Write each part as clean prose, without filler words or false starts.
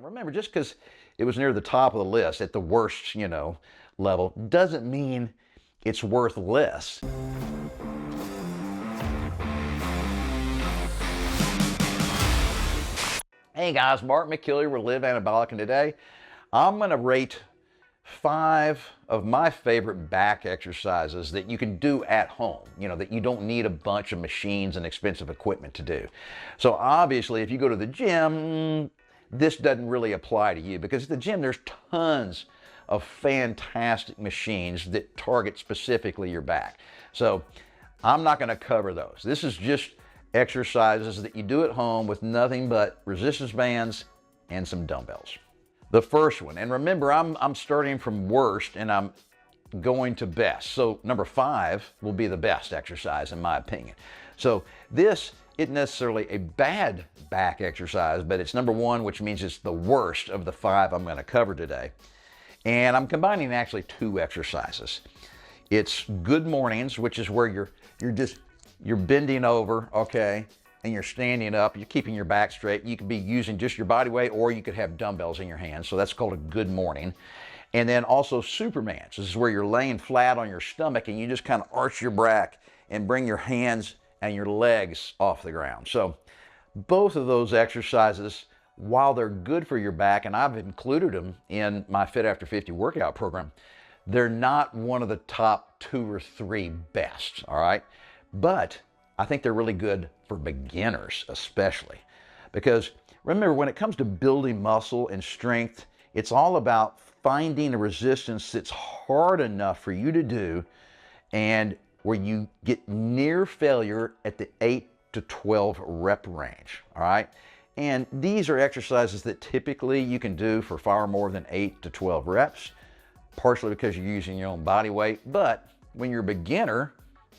Now remember, just because it was near the top of the list at the worst, level, doesn't mean it's worth less. Hey guys, Mark McKillier with Live Anabolic, and today I'm going to rate 5 of my favorite back exercises that you can do at home, that you don't need a bunch of machines and expensive equipment to do. So obviously, if you go to the gym, this doesn't really apply to you, because at the gym there's tons of fantastic machines that target specifically your back. So I'm not going to cover those. This is just exercises that you do at home with nothing but resistance bands and some dumbbells. The first one, and remember, I'm starting from worst and I'm going to best. So number 5 will be the best exercise in my opinion. So this isn't necessarily a bad back exercise, but it's number 1, which means it's the worst of the 5 I'm going to cover today. And I'm combining actually 2 exercises. It's good mornings, which is where you're bending over, okay, and you're standing up, you're keeping your back straight. You could be using just your body weight, or you could have dumbbells in your hands. So that's called a good morning. And then also Supermans. This is where you're laying flat on your stomach and you just kind of arch your back and bring your hands and your legs off the ground. So both of those exercises, while they're good for your back, and I've included them in my Fit After 50 workout program, they're not one of the top 2 or 3 best, all right? But I think they're really good for beginners especially, because remember, when it comes to building muscle and strength, it's all about finding a resistance that's hard enough for you to do and where you get near failure at the 8 to 12 rep range, all right? And these are exercises that typically you can do for far more than 8 to 12 reps, partially because you're using your own body weight. But when you're a beginner,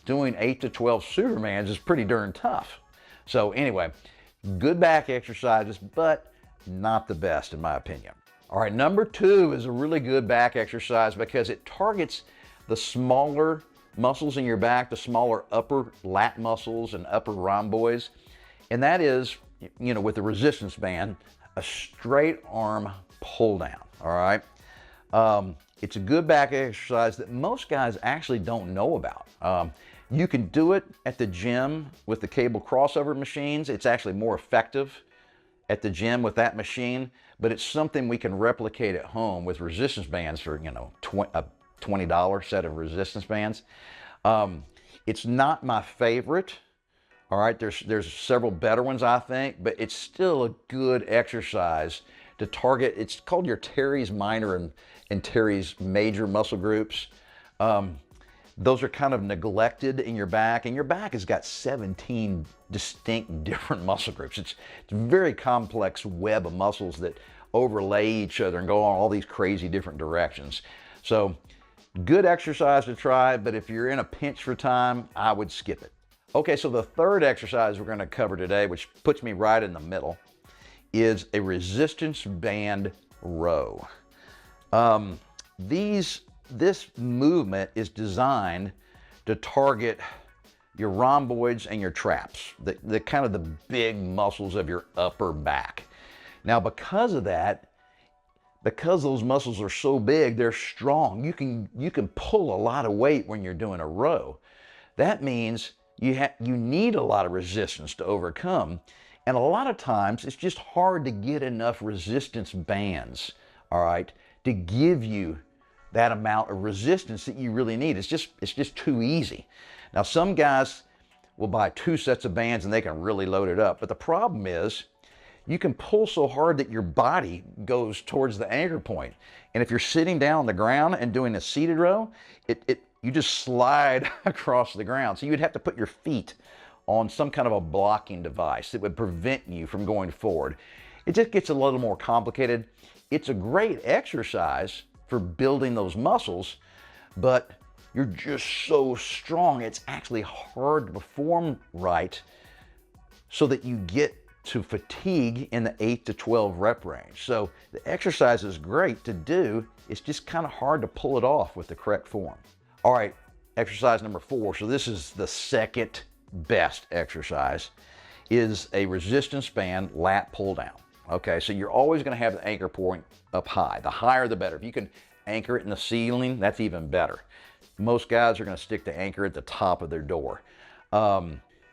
doing 8 to 12 Supermans is pretty darn tough. So anyway, good back exercises, but not the best in my opinion. All right, number 2 is a really good back exercise because it targets the smaller muscles in your back, the smaller upper lat muscles and upper rhomboids. And that is, with the resistance band, a straight arm pull down, all right? It's a good back exercise that most guys actually don't know about. You can do it at the gym with the cable crossover machines. It's actually more effective at the gym with that machine, but it's something we can replicate at home with resistance bands for, a $20 set of resistance bands. It's not my favorite. All right, there's several better ones, I think, but it's still a good exercise to target. It's called your teres minor and teres major muscle groups. Those are kind of neglected in your back, and your back has got 17 distinct different muscle groups. It's a very complex web of muscles that overlay each other and go on all these crazy different directions. So good exercise to try, but if you're in a pinch for time, I would skip it. Okay, so the third exercise we're going to cover today, which puts me right in the middle, is a resistance band row. This movement is designed to target your rhomboids and your traps, the kind of the big muscles of your upper back. Now, because of that, because those muscles are so big, they're strong. You can pull a lot of weight when you're doing a row. That means you need a lot of resistance to overcome. And a lot of times it's just hard to get enough resistance bands, all right, to give you that amount of resistance that you really need. It's just too easy. Now, some guys will buy 2 sets of bands and they can really load it up. But the problem is you can pull so hard that your body goes towards the anchor point. And if you're sitting down on the ground and doing a seated row, you just slide across the ground. So you would have to put your feet on some kind of a blocking device that would prevent you from going forward. It just gets a little more complicated. It's a great exercise for building those muscles, but you're just so strong, it's actually hard to perform right so that you get to fatigue in the 8 to 12 rep range. So the exercise is great to do, it's just kind of hard to pull it off with the correct form. All right, exercise number 4, so this is the second best exercise, is a resistance band lat pull down. Okay, so you're always going to have the anchor point up high. The higher the better. If you can anchor it in the ceiling, that's even better. Most guys are going to stick the anchor at the top of their door.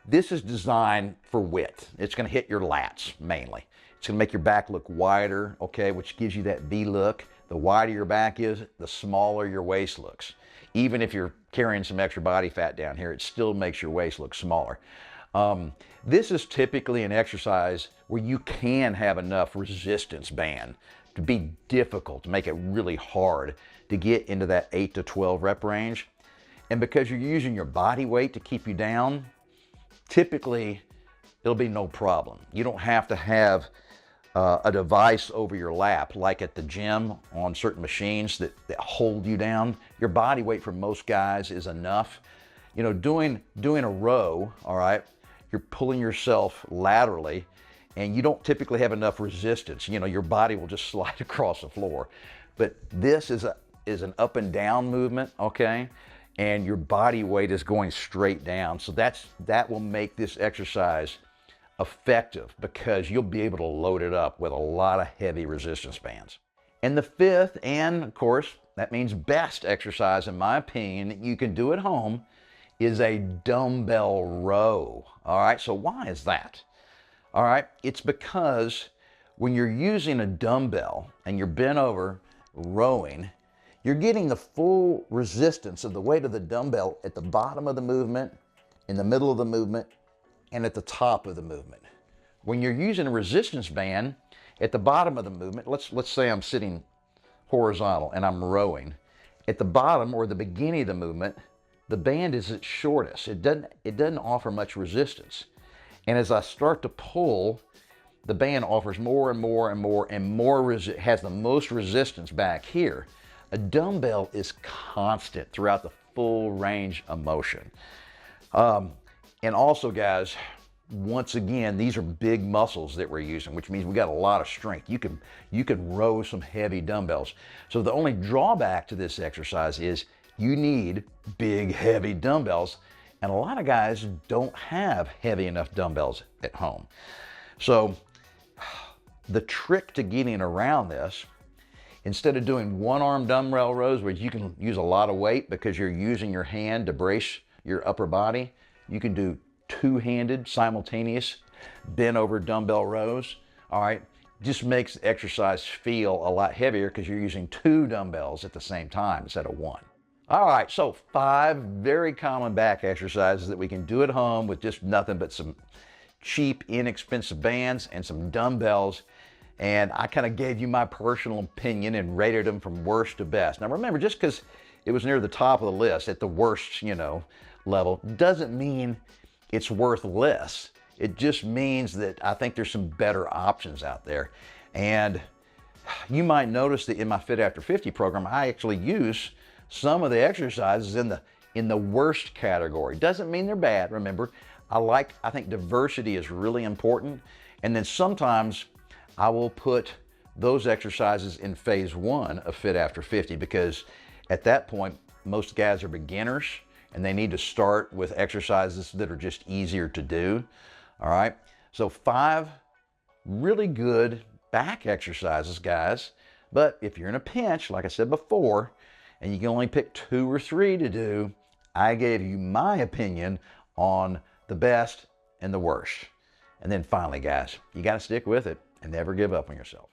This is designed for width. It's going to hit your lats mainly. It's going to make your back look wider, okay, which gives you that V look. The wider your back is, the smaller your waist looks. Even if you're carrying some extra body fat down here, it still makes your waist look smaller. This is typically an exercise where you can have enough resistance band to be difficult, to make it really hard to get into that 8 to 12 rep range. And because you're using your body weight to keep you down, typically it'll be no problem. You don't have to have a device over your lap like at the gym on certain machines that hold you down. Your body weight for most guys is enough. You know, doing a row, all right, you're pulling yourself laterally and you don't typically have enough resistance. You know, your body will just slide across the floor. But this is an up and down movement, okay? And your body weight is going straight down. So that will make this exercise effective because you'll be able to load it up with a lot of heavy resistance bands. And the fifth, and of course, that means best exercise in my opinion that you can do at home, is a dumbbell row. All right, so why is that? All right, it's because when you're using a dumbbell and you're bent over rowing, you're getting the full resistance of the weight of the dumbbell at the bottom of the movement, in the middle of the movement, and at the top of the movement. When you're using a resistance band at the bottom of the movement, let's say I'm sitting horizontal and I'm rowing. At the bottom or the beginning of the movement, the band is its shortest. It doesn't offer much resistance. And as I start to pull, the band offers more and more and more and more, has the most resistance back here. A dumbbell is constant throughout the full range of motion. And also, guys, once again, these are big muscles that we're using, which means we got a lot of strength. You can row some heavy dumbbells. So the only drawback to this exercise is you need big, heavy dumbbells. And a lot of guys don't have heavy enough dumbbells at home. So the trick to getting around this, instead of doing one-arm dumbbell rows where you can use a lot of weight because you're using your hand to brace your upper body, you can do two-handed simultaneous bent over dumbbell rows. All right, just makes the exercise feel a lot heavier because you're using two dumbbells at the same time instead of one. All right, so 5 very common back exercises that we can do at home with just nothing but some cheap, inexpensive bands and some dumbbells. And I kind of gave you my personal opinion and rated them from worst to best. Now remember, just because it was near the top of the list at the worst, level, doesn't mean it's worth less. It just means that I think there's some better options out there. And you might notice that in my Fit After 50 program, I actually use some of the exercises in the worst category. Doesn't mean they're bad. Remember, I think diversity is really important. And then sometimes I will put those exercises in phase 1 of Fit After 50 because at that point, most guys are beginners and they need to start with exercises that are just easier to do. All right. So 5 really good back exercises, guys. But if you're in a pinch, like I said before, and you can only pick 2 or 3 to do, I gave you my opinion on the best and the worst. And then finally, guys, you got to stick with it and never give up on yourself.